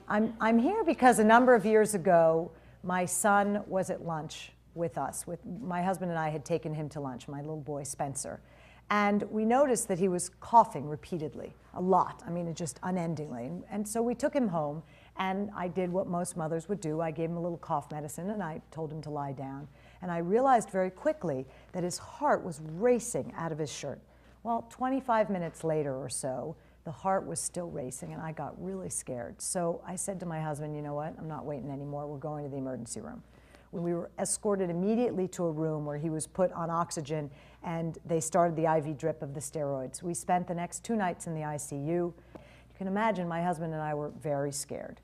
I'm here because a number of years ago, my son was at lunch with us. My husband and I had taken him to lunch, my little boy Spencer. And we noticed that he was coughing repeatedly, a lot. I mean, it just unendingly. And so we took him home, and I did what most mothers would do. I gave him a little cough medicine, and I told him to lie down. And I realized very quickly that his heart was racing out of his shirt. Well, 25 minutes later or so, the heart was still racing, and I got really scared. So I said to my husband, you know what, I'm not waiting anymore. We're going to the emergency room. We were escorted immediately to a room where he was put on oxygen, and they started the IV drip of the steroids. We spent the next 2 nights in the ICU. You can imagine my husband and I were very scared.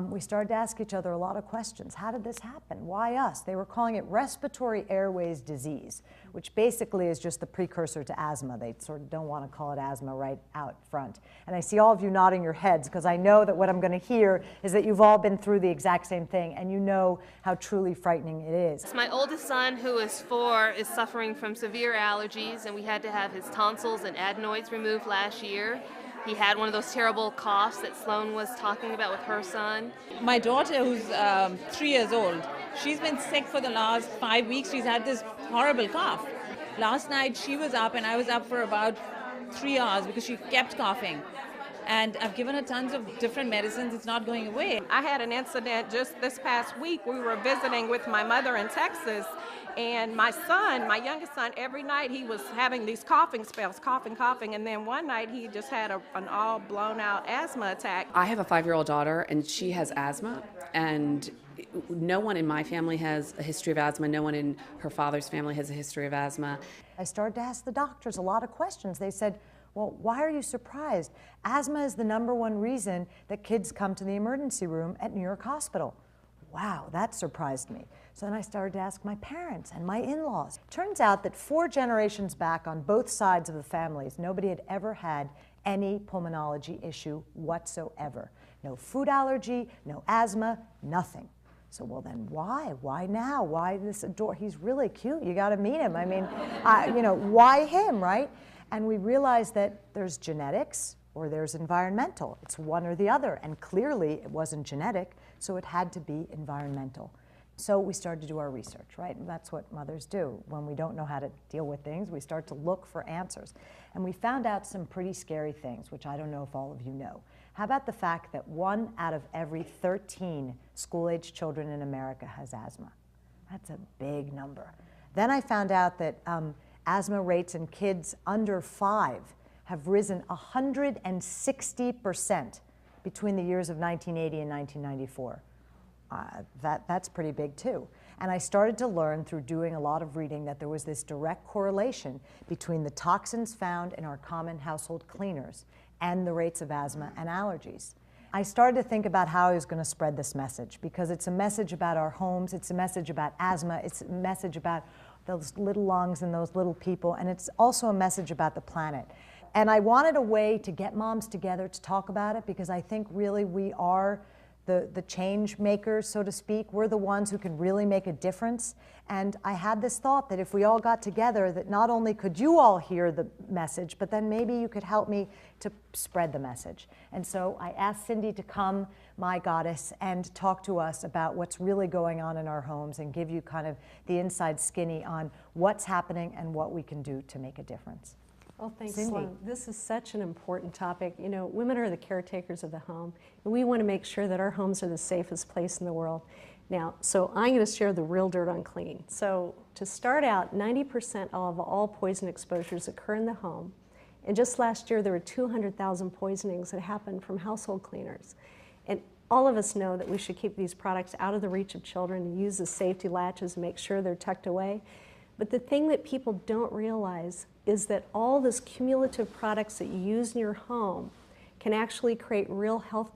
We started to ask each other a lot of questions. How did this happen? Why us? They were calling it respiratory airways disease, which basically is just the precursor to asthma. They sort of don't want to call it asthma right out front. And I see all of you nodding your heads because I know that what I'm going to hear is that you've all been through the exact same thing, and you know how truly frightening it is. My oldest son, who is 4, is suffering from severe allergies, and we had to have his tonsils and adenoids removed last year. He had one of those terrible coughs that Sloan was talking about with her son. My daughter, who's 3 years old, she's been sick for the last 5 weeks. She's had this horrible cough. Last night she was up and I was up for about 3 hours because she kept coughing. And I've given her tons of different medicines. It's not going away. I had an incident just this past week. We were visiting with my mother in Texas, and my son, my youngest son, every night he was having these coughing spells, coughing, and then one night he just had an all blown out asthma attack. I have a 5-year-old daughter, and she has asthma, and no one in my family has a history of asthma. No one in her father's family has a history of asthma. I started to ask the doctors a lot of questions. They said, well, why are you surprised? Asthma is the #1 reason that kids come to the emergency room at New York Hospital. Wow, that surprised me. So then I started to ask my parents and my in-laws. Turns out that 4 generations back on both sides of the families, nobody had ever had any pulmonology issue whatsoever. No food allergy, no asthma, nothing. So, well then why? Why now? Why this adore? He's really cute. You got to meet him. I mean, why him, right? And we realized that there's genetics or there's environmental. It's one or the other. And clearly it wasn't genetic, so it had to be environmental. So we started to do our research, right? And that's what mothers do. When we don't know how to deal with things, we start to look for answers. And we found out some pretty scary things, which I don't know if all of you know. How about the fact that 1 out of every 13 school-age children in America has asthma? That's a big number. Then I found out that asthma rates in kids under 5 have risen 160% between the years of 1980 and 1994. That's pretty big too. And I started to learn through doing a lot of reading that there was this direct correlation between the toxins found in our common household cleaners and the rates of asthma and allergies. I started to think about how I was going to spread this message, because it's a message about our homes, it's a message about asthma, it's a message about those little lungs and those little people, and it's also a message about the planet. And I wanted a way to get moms together to talk about it, because I think really we are the change makers, so to speak. We're the ones who can really make a difference. And I had this thought that if we all got together, that not only could you all hear the message, but then maybe you could help me to spread the message. And so I asked Cindy to come, my goddess, and talk to us about what's really going on in our homes and give you kind of the inside skinny on what's happening and what we can do to make a difference. Well, thanks, Cindy. Sloan. This is such an important topic. You know, women are the caretakers of the home, and we want to make sure that our homes are the safest place in the world. Now, so I'm going to share the real dirt on cleaning. So to start out, 90% of all poison exposures occur in the home. And just last year, there were 200,000 poisonings that happened from household cleaners. And all of us know that we should keep these products out of the reach of children and use the safety latches and make sure they're tucked away. But the thing that people don't realize is that all those cumulative products that you use in your home can actually create real health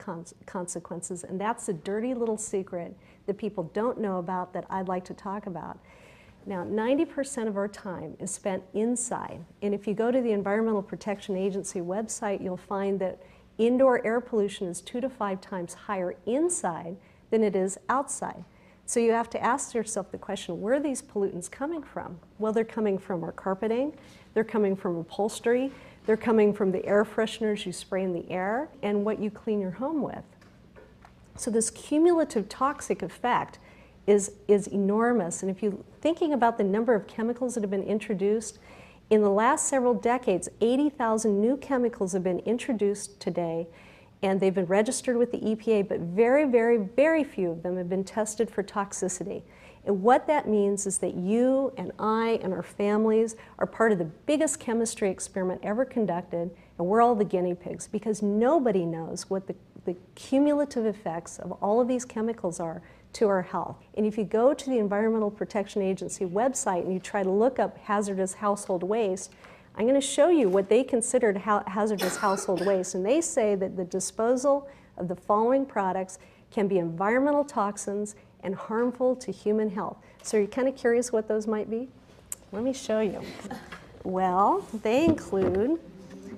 consequences, and that's a dirty little secret that people don't know about that I'd like to talk about. Now, 90% of our time is spent inside, and if you go to the Environmental Protection Agency website, you'll find that indoor air pollution is 2 to 5 times higher inside than it is outside. So you have to ask yourself the question, where are these pollutants coming from? Well, they're coming from our carpeting, they're coming from upholstery, they're coming from the air fresheners you spray in the air, and what you clean your home with. So this cumulative toxic effect is enormous. And if you're thinking about the number of chemicals that have been introduced, in the last several decades, 80,000 new chemicals have been introduced today, and they've been registered with the EPA, but very, very, very few of them have been tested for toxicity. And what that means is that you and I and our families are part of the biggest chemistry experiment ever conducted, and we're all the guinea pigs, because nobody knows what the cumulative effects of all of these chemicals are to our health. And if you go to the Environmental Protection Agency website and you try to look up hazardous household waste, I'm going to show you what they considered hazardous household waste. And they say that the disposal of the following products can be environmental toxins and harmful to human health. So are you kind of curious what those might be? Let me show you. Well, they include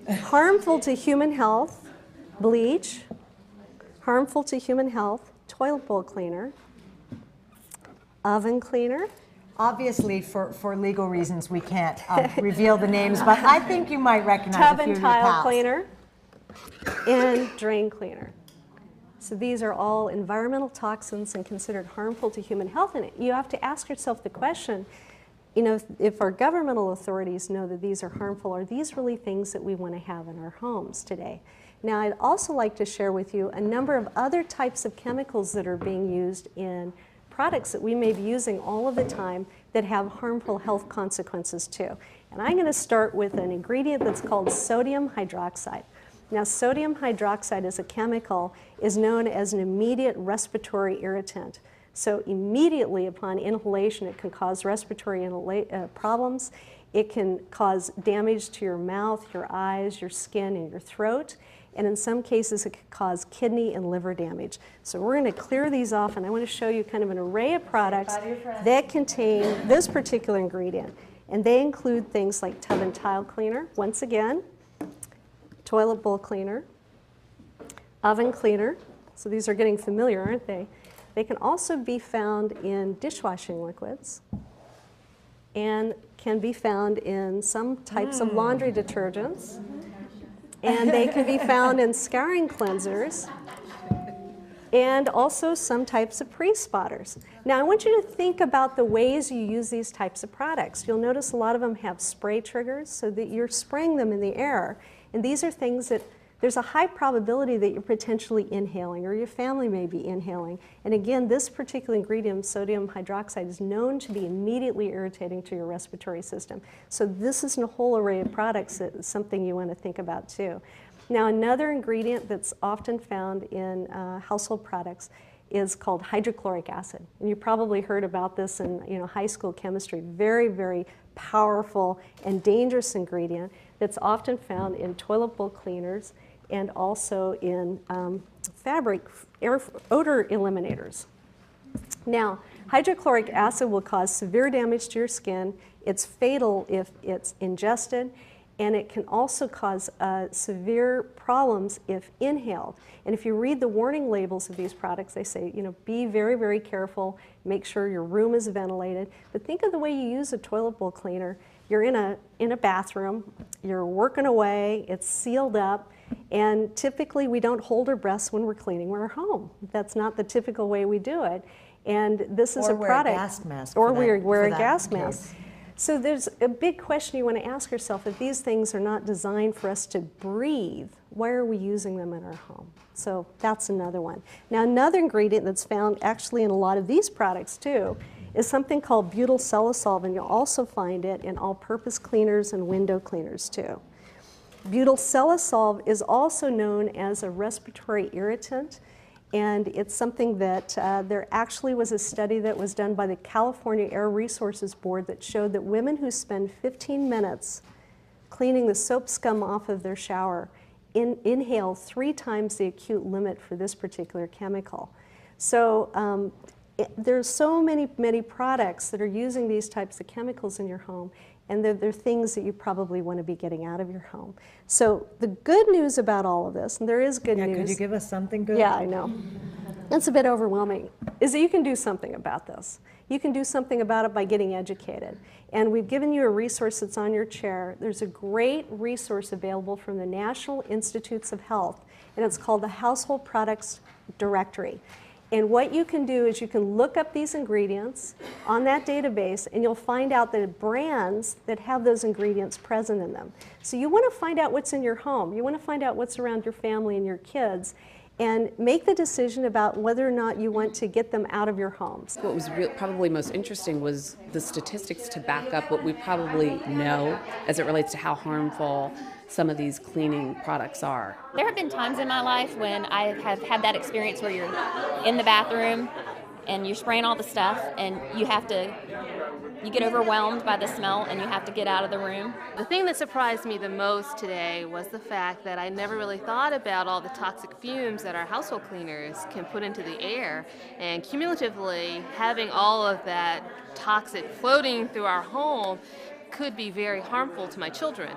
harmful to human health, bleach, harmful to human health, toilet bowl cleaner, oven cleaner. Obviously, for legal reasons, we can't reveal the names, but I think you might recognize Tub a few and of your tile pals. cleaner, and drain cleaner. So these are all environmental toxins and considered harmful to human health. And you have to ask yourself the question, you know, if our governmental authorities know that these are harmful, are these really things that we want to have in our homes today? Now, I'd also like to share with you a number of other types of chemicals that are being used in products that we may be using all of the time that have harmful health consequences too. And I'm going to start with an ingredient that's called sodium hydroxide. Now, sodium hydroxide as a chemical is known as an immediate respiratory irritant. So immediately upon inhalation, it can cause respiratory problems. It can cause damage to your mouth, your eyes, your skin, and your throat. And in some cases, it could cause kidney and liver damage. So we're going to clear these off, and I want to show you kind of an array of products that contain this particular ingredient. And they include things like tub and tile cleaner, once again, toilet bowl cleaner, oven cleaner. So these are getting familiar, aren't they? They can also be found in dishwashing liquids and can be found in some types of laundry detergents. And they can be found in scouring cleansers and also some types of pre-spotters. Now, I want you to think about the ways you use these types of products. You'll notice a lot of them have spray triggers so that you're spraying them in the air. And these are things that there's a high probability that you're potentially inhaling or your family may be inhaling. And again, this particular ingredient, sodium hydroxide, is known to be immediately irritating to your respiratory system. So this is a whole array of products that is something you want to think about too. Now, another ingredient that's often found in household products is called hydrochloric acid. And you probably heard about this in high school chemistry. Very, very powerful and dangerous ingredient that's often found in toilet bowl cleaners and also in fabric odor eliminators. Now, hydrochloric acid will cause severe damage to your skin. It's fatal if it's ingested, and it can also cause severe problems if inhaled. And if you read the warning labels of these products, they say, be very, very careful, make sure your room is ventilated. But think of the way you use a toilet bowl cleaner. You're in a bathroom, you're working away, it's sealed up, and typically we don't hold our breaths when we're cleaning our home. That's not the typical way we do it. And this is a product. Or wear a gas mask. Or wear a gas mask. So there's a big question you want to ask yourself. If these things are not designed for us to breathe, why are we using them in our home? So that's another one. Now, another ingredient that's found actually in a lot of these products too is something called butyl salicylate, and you'll also find it in all-purpose cleaners and window cleaners too. Butyl salicylate is also known as a respiratory irritant, and it's something that there actually was a study that was done by the California Air Resources Board that showed that women who spend 15 minutes cleaning the soap scum off of their shower inhale 3 times the acute limit for this particular chemical. So there's so many products that are using these types of chemicals in your home, and they're things that you probably want to be getting out of your home. So the good news about all of this, and there is good news. Could you give us something good? Yeah, I know. It's a bit overwhelming, is that you can do something about this. You can do something about it by getting educated. And we've given you a resource that's on your chair. There's a great resource available from the National Institutes of Health, and it's called the Household Products Directory. And what you can do is you can look up these ingredients on that database, and you'll find out the brands that have those ingredients present in them. So you want to find out what's in your home. You want to find out what's around your family and your kids, and make the decision about whether or not you want to get them out of your homes. What was probably most interesting was the statistics to back up what we probably know as it relates to how harmful some of these cleaning products are. There have been times in my life when I have had that experience where you're in the bathroom and you're spraying all the stuff and you get overwhelmed by the smell and you have to get out of the room. The thing that surprised me the most today was the fact that I never really thought about all the toxic fumes that our household cleaners can put into the air, and cumulatively having all of that toxic floating through our home could be very harmful to my children.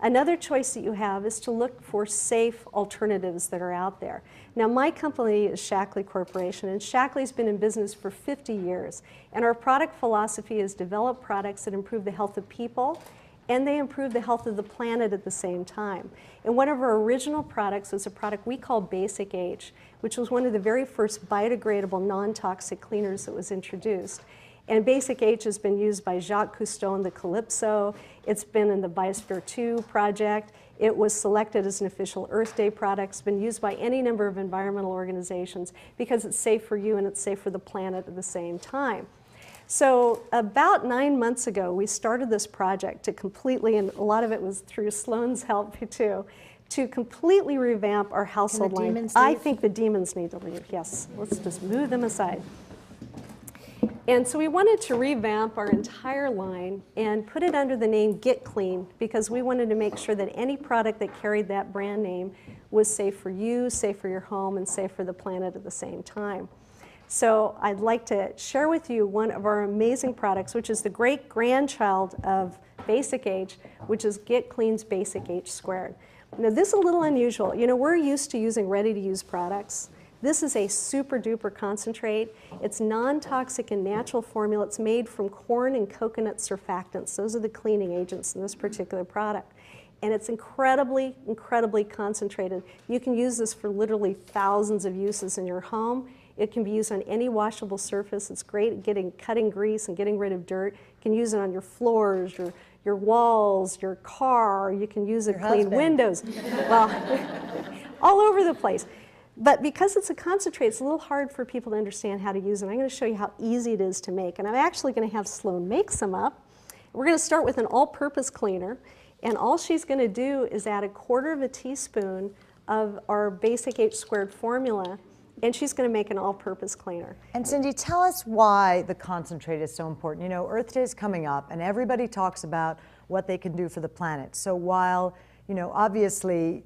Another choice that you have is to look for safe alternatives that are out there. Now, my company is Shaklee Corporation, and Shaklee's been in business for 50 years. And our product philosophy is develop products that improve the health of people, and they improve the health of the planet at the same time. And one of our original products was a product we call Basic H, which was one of the very first biodegradable, non-toxic cleaners that was introduced. And Basic H has been used by Jacques Cousteau in the Calypso. It's been in the Biosphere 2 project. It was selected as an official Earth Day product. It's been used by any number of environmental organizations because it's safe for you and it's safe for the planet at the same time. So about 9 months ago, we started this project to completely, and a lot of it was through Sloan's help too, to completely revamp our household line. Demons I leave? think the demons need to leave, yes. Let's just move them aside. And so we wanted to revamp our entire line and put it under the name Get Clean, because we wanted to make sure that any product that carried that brand name was safe for you, safe for your home, and safe for the planet at the same time. So I'd like to share with you one of our amazing products, which is the great grandchild of Basic H, which is Get Clean's Basic H Squared. Now this is a little unusual. You know, we're used to using ready-to-use products. This is a super duper concentrate. It's non-toxic and natural formula. It's made from corn and coconut surfactants. Those are the cleaning agents in this particular product. And it's incredibly, incredibly concentrated. You can use this for literally thousands of uses in your home. It can be used on any washable surface. It's great at cutting grease and getting rid of dirt. You can use it on your floors, your walls, your car. You can use it to clean windows. Well, all over the place. But because it's a concentrate, it's a little hard for people to understand how to use it. I'm going to show you how easy it is to make. And I'm actually going to have Sloan make some up. We're going to start with an all-purpose cleaner. And all she's going to do is add 1/4 teaspoon of our Basic H Squared formula, and she's going to make an all-purpose cleaner. And Cindy, tell us why the concentrate is so important. You know, Earth Day is coming up, and everybody talks about what they can do for the planet. So while, you know, obviously,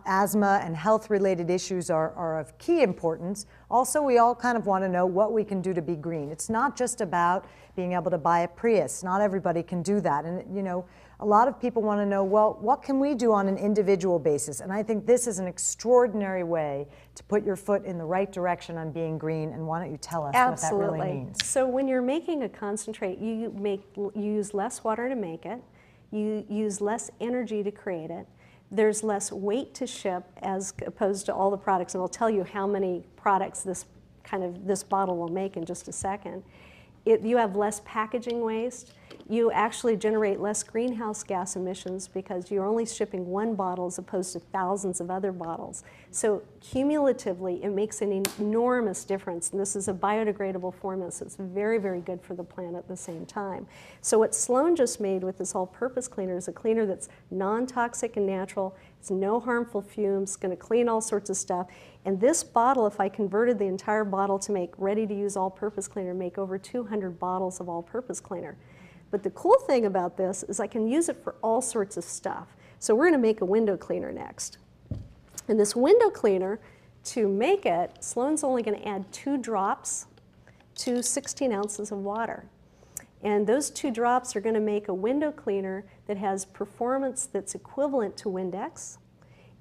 asthma and health-related issues are of key importance, also we all kind of want to know what we can do to be green. It's not just about being able to buy a Prius. Not everybody can do that. And, you know, a lot of people want to know, well, what can we do on an individual basis? And I think this is an extraordinary way to put your foot in the right direction on being green. And why don't you tell us what that really means? So when you're making a concentrate, you use less water to make it. You use less energy to create it. There's less weight to ship as opposed to all the products, and I'll tell you how many products this bottle will make in just a second. You have less packaging waste. You actually generate less greenhouse gas emissions because you're only shipping one bottle as opposed to thousands of other bottles. So cumulatively, it makes an enormous difference. And this is a biodegradable formula, so it's very, very good for the planet at the same time. So what Sloan just made with this all-purpose cleaner is a cleaner that's non-toxic and natural. It's no harmful fumes, going to clean all sorts of stuff. And this bottle, if I converted the entire bottle to make ready-to-use all-purpose cleaner, make over 200 bottles of all-purpose cleaner. But the cool thing about this is I can use it for all sorts of stuff. So we're going to make a window cleaner next. And this window cleaner, to make it, Sloan's only going to add 2 drops to 16 ounces of water. And those 2 drops are going to make a window cleaner that has performance that's equivalent to Windex.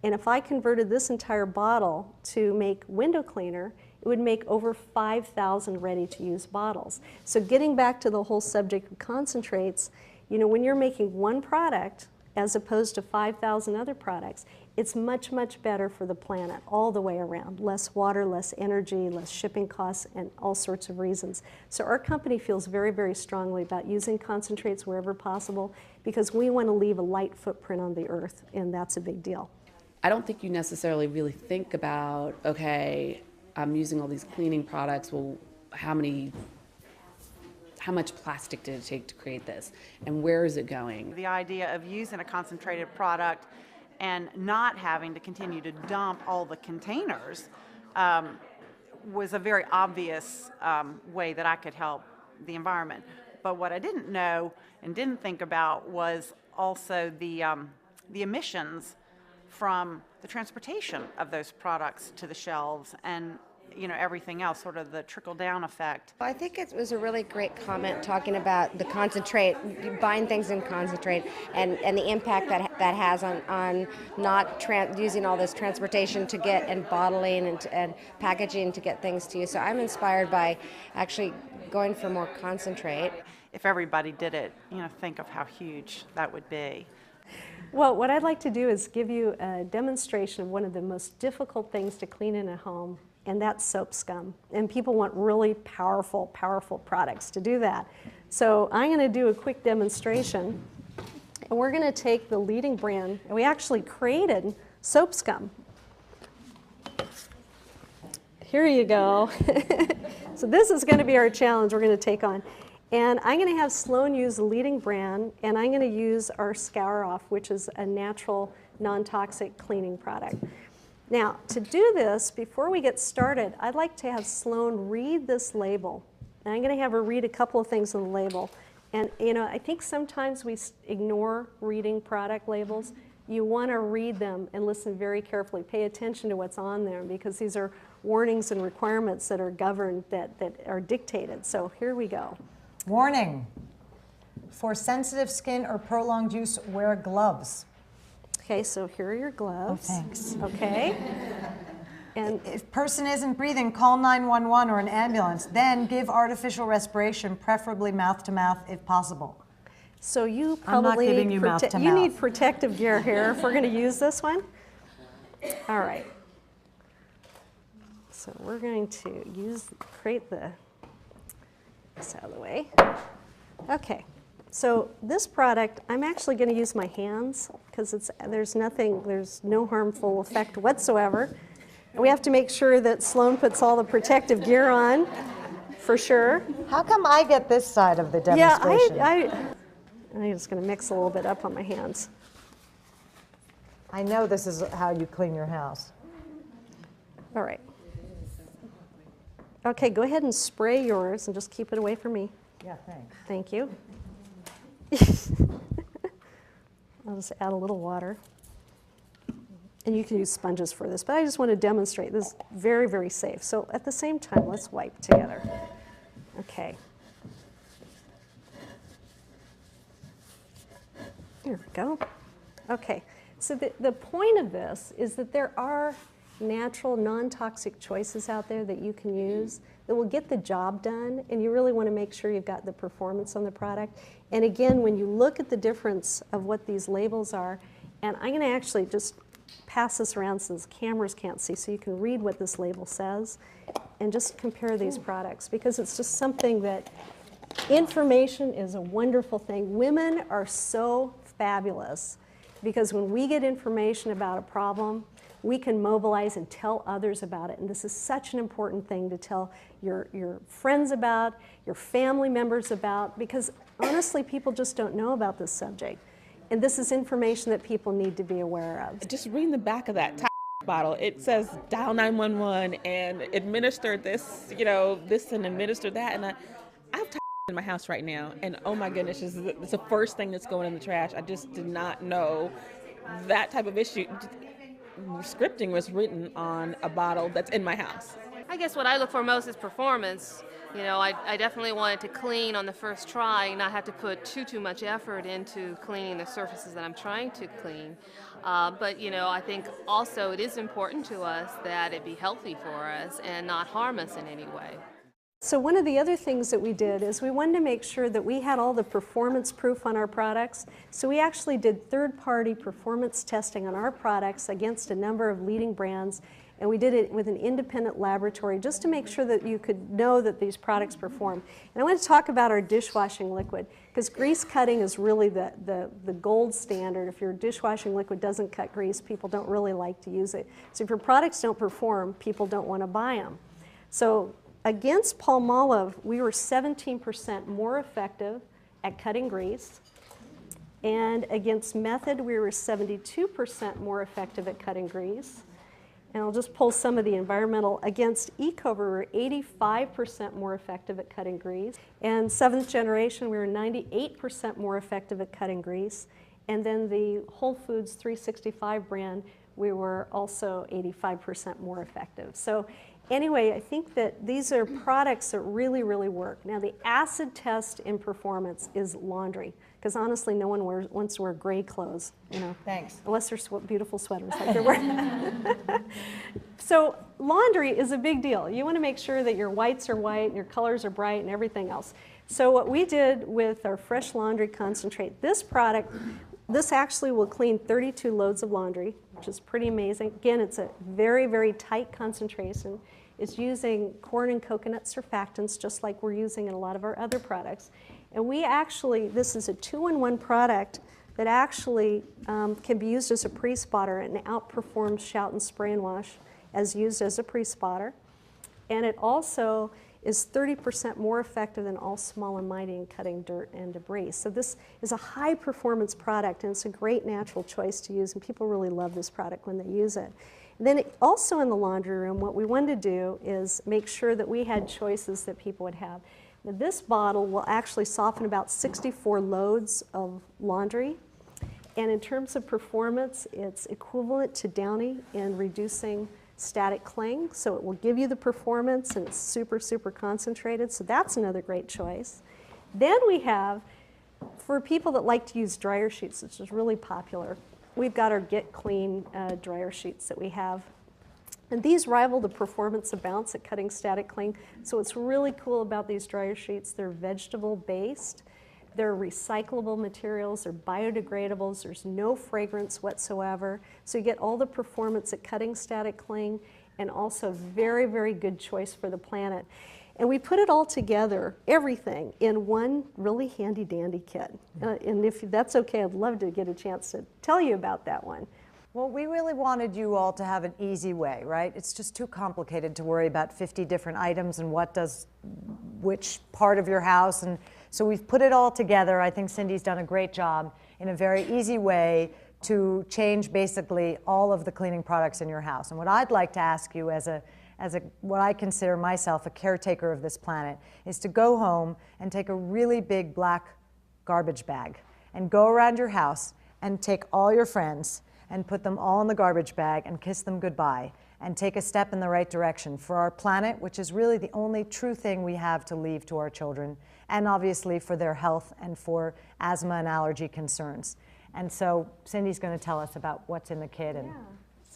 And if I converted this entire bottle to make window cleaner, it would make over 5,000 ready-to-use bottles. So getting back to the whole subject of concentrates, you know, when you're making one product as opposed to 5,000 other products, it's much, much better for the planet all the way around. Less water, less energy, less shipping costs, and all sorts of reasons. So our company feels very, very strongly about using concentrates wherever possible because we want to leave a light footprint on the earth, and that's a big deal. I don't think you necessarily really think about, okay, I'm using all these cleaning products, well, how much plastic did it take to create this, and where is it going? The idea of using a concentrated product and not having to continue to dump all the containers was a very obvious way that I could help the environment. But what I didn't know and didn't think about was also the emissions from the transportation of those products to the shelves and, you know, everything else, sort of the trickle-down effect. I think it was a really great comment talking about the concentrate, buying things in concentrate, and the impact that has on not using all this transportation to get and bottling and packaging to get things to you. So I'm inspired by actually going for more concentrate. If everybody did it, you know, think of how huge that would be. Well, what I'd like to do is give you a demonstration of one of the most difficult things to clean in a home, and that's soap scum. And people want really powerful, powerful products to do that. So I'm going to do a quick demonstration, and we're going to take the leading brand, and we actually created soap scum. Here you go. So this is going to be our challenge we're going to take on. And I'm going to have Sloan use the leading brand, and I'm going to use our Scour Off, which is a natural, non-toxic cleaning product. Now, to do this, before we get started, I'd like to have Sloan read this label. And I'm going to have her read a couple of things on the label. And, you know, I think sometimes we ignore reading product labels. You want to read them and listen very carefully. Pay attention to what's on there because these are warnings and requirements that are governed, that are dictated. So here we go. Warning. For sensitive skin or prolonged use, wear gloves. Okay, so here are your gloves. Oh, thanks. Okay. And if person isn't breathing, call 911 or an ambulance. Then give artificial respiration, preferably mouth to mouth if possible. so you I'm not probably giving you mouth to mouth. need protective gear here if we're going to use this one. All right. So we're going to create this out of the way. Okay. So this product, I'm actually going to use my hands because there's no harmful effect whatsoever. And we have to make sure that Sloan puts all the protective gear on, for sure. How come I get this side of the demonstration? Yeah, I'm just going to mix a little bit up on my hands. I know this is how you clean your house. All right. Okay, go ahead and spray yours and just keep it away from me. Yeah, thanks. Thank you. I'll just add a little water. And you can use sponges for this, but I just want to demonstrate this is very, very safe. So at the same time, let's wipe together. Okay. There we go. Okay, so the point of this is that there are natural, non-toxic choices out there that you can use that will get the job done, and you really want to make sure you've got the performance on the product. And again, when you look at the difference of what these labels are, and I'm going to actually just pass this around since cameras can't see, so you can read what this label says, and just compare these products, because it's just something that information is a wonderful thing. Women are so fabulous because when we get information about a problem, we can mobilize and tell others about it. And this is such an important thing to tell your friends about, your family members about, because honestly, people just don't know about this subject. And this is information that people need to be aware of. Just reading the back of that bottle, it says dial 911 and administer this, this and administer that. And I have in my house right now, and oh my goodness, it's the first thing that's going in the trash. I just did not know that type of issue. Scripting was written on a bottle that's in my house. I guess what I look for most is performance. You know, I definitely wanted to clean on the first try, not have to put too much effort into cleaning the surfaces that I'm trying to clean. But, you know, I think also it is important to us that it be healthy for us and not harm us in any way. So one of the other things that we did is we wanted to make sure that we had all the performance proof on our products. So we actually did third-party performance testing on our products against a number of leading brands, and we did it with an independent laboratory just to make sure that you could know that these products perform. And I want to talk about our dishwashing liquid, because grease cutting is really the gold standard. If your dishwashing liquid doesn't cut grease, people don't really like to use it. So if your products don't perform, people don't want to buy them. So against Palmolive, we were 17% more effective at cutting grease. And against Method, we were 72% more effective at cutting grease. And I'll just pull some of the environmental. Against Ecover, we were 85% more effective at cutting grease. And 7th generation, we were 98% more effective at cutting grease. And then the Whole Foods 365 brand, we were also 85% more effective. So anyway, I think that these are products that really, really work. Now, the acid test in performance is laundry, because honestly, no one wants to wear gray clothes, you know. Thanks. Unless they're beautiful sweaters like they're wearing. So laundry is a big deal. You want to make sure that your whites are white and your colors are bright and everything else. So what we did with our Fresh Laundry Concentrate, this product, this actually will clean 32 loads of laundry, which is pretty amazing. Again, it's a very, very tight concentration. It's using corn and coconut surfactants, just like we're using in a lot of our other products. And we actually, this is a 2-in-1 product that actually can be used as a pre-spotter and outperforms Shout and Spray and Wash as used as a pre-spotter. And it also is 30% more effective than all Small and Mighty in cutting dirt and debris. So this is a high performance product, and it's a great natural choice to use, and people really love this product when they use it. And then also in the laundry room, what we wanted to do is make sure that we had choices that people would have. Now, this bottle will actually soften about 64 loads of laundry. And in terms of performance, it's equivalent to Downy in reducing static cling. So it will give you the performance, and it's super, super concentrated. So that's another great choice. Then we have, for people that like to use dryer sheets, which is really popular, we've got our Get Clean dryer sheets that we have. And these rival the performance of Bounce at cutting static cling. So what's really cool about these dryer sheets, they're vegetable based, they're recyclable materials, they're biodegradables, there's no fragrance whatsoever. So you get all the performance at cutting static cling, and also very, very good choice for the planet. And we put it all together, everything, in one really handy dandy kit. And if that's okay, I'd love to get a chance to tell you about that one. Well, we really wanted you all to have an easy way, right? It's just too complicated to worry about 50 different items and what does which part of your house. And so we've put it all together. I think Cindy's done a great job in a very easy way to change basically all of the cleaning products in your house. And what I'd like to ask you as what I consider myself a caretaker of this planet is to go home and take a really big black garbage bag and go around your house and take all your friends and put them all in the garbage bag and kiss them goodbye and take a step in the right direction for our planet, which is really the only true thing we have to leave to our children, and obviously for their health and for asthma and allergy concerns. And so Cindy's going to tell us about what's in the kit. And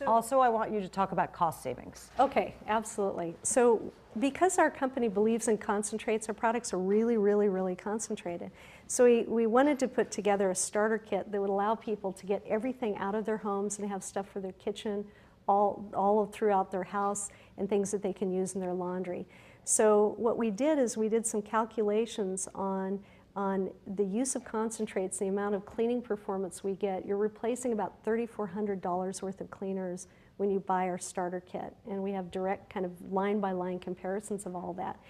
also I want you to talk about cost savings. Okay, absolutely. So because our company believes in concentrates, our products are really, really, really concentrated. So we wanted to put together a starter kit that would allow people to get everything out of their homes and have stuff for their kitchen all throughout their house, and things that they can use in their laundry. So what we did is we did some calculations on the use of concentrates, the amount of cleaning performance we get. You're replacing about $3,400 worth of cleaners when you buy our starter kit. And we have direct kind of line-by-line comparisons of all that.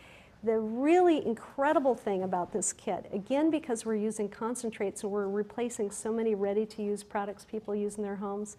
The really incredible thing about this kit, again, because we're using concentrates and we're replacing so many ready-to-use products people use in their homes,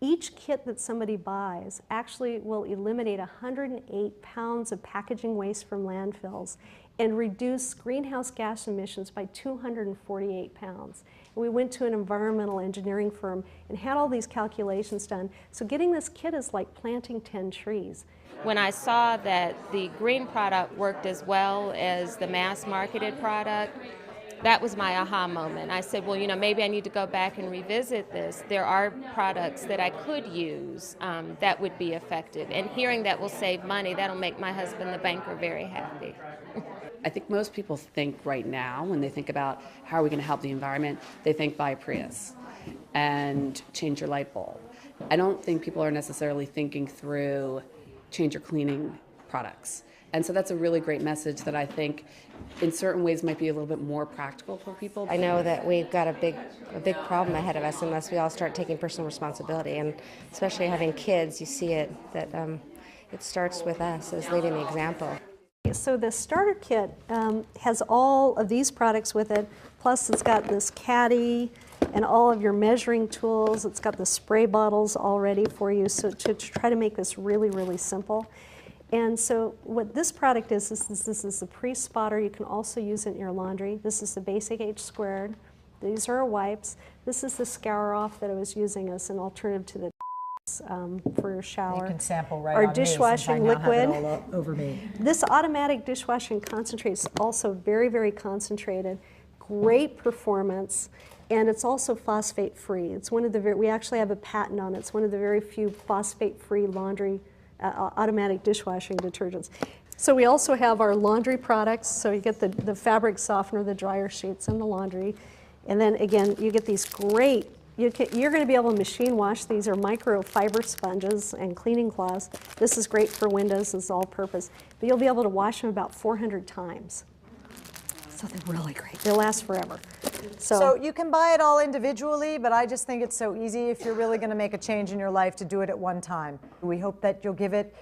each kit that somebody buys actually will eliminate 108 pounds of packaging waste from landfills and reduce greenhouse gas emissions by 248 pounds. And we went to an environmental engineering firm and had all these calculations done. So getting this kit is like planting 10 trees. When I saw that the green product worked as well as the mass marketed product, that was my aha moment. I said, well, you know, maybe I need to go back and revisit this. There are products that I could use that would be effective. And hearing that will save money, that'll make my husband, the banker, very happy. I think most people think right now, when they think about how are we going to help the environment, they think buy a Prius and change your light bulb. I don't think people are necessarily thinking through change your cleaning products. And so that's a really great message that I think in certain ways might be a little bit more practical for people. I know that we've got a big problem ahead of us unless we all start taking personal responsibility, and especially having kids, you see it, that it starts with us as leading the example. So the starter kit has all of these products with it, plus it's got this caddy and all of your measuring tools. It's got the spray bottles all ready for you, so to try to make this really, really simple. And so what this product is this is the pre-spotter. You can also use it in your laundry. This is the basic H². These are our wipes. This is the scour off that I was using as an alternative to the for your shower. You can sample right our on dishwashing me, since I now liquid. have it all over me. This automatic dishwashing concentrate is also very, very concentrated. Great performance. And it's also phosphate-free. It's one of the we actually have a patent on it. It's one of the very few phosphate-free laundry automatic dishwashing detergents. So we also have our laundry products. So you get the fabric softener, the dryer sheets, and the laundry. And then again, you get these great, you're going to be able to machine wash. These are microfiber sponges and cleaning cloths. This is great for windows. It's all purpose. But you'll be able to wash them about 400 times. So they're really great. They'll last forever. So you can buy it all individually, but I just think it's so easy if you're really going to make a change in your life to do it at one time. We hope that you'll give it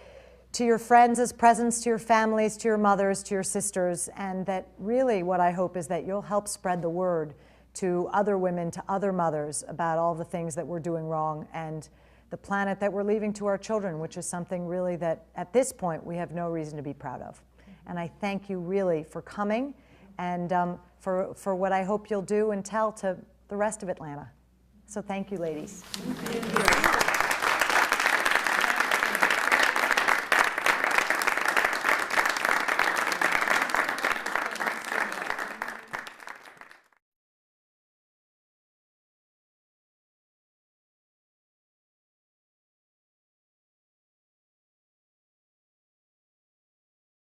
to your friends as presents, to your families, to your mothers, to your sisters, and that really what I hope is that you'll help spread the word to other women, to other mothers about all the things that we're doing wrong and the planet that we're leaving to our children, which is something really that at this point we have no reason to be proud of. And I thank you really for coming and for what I hope you'll do and tell to the rest of Atlanta. So thank you, ladies. Thank you.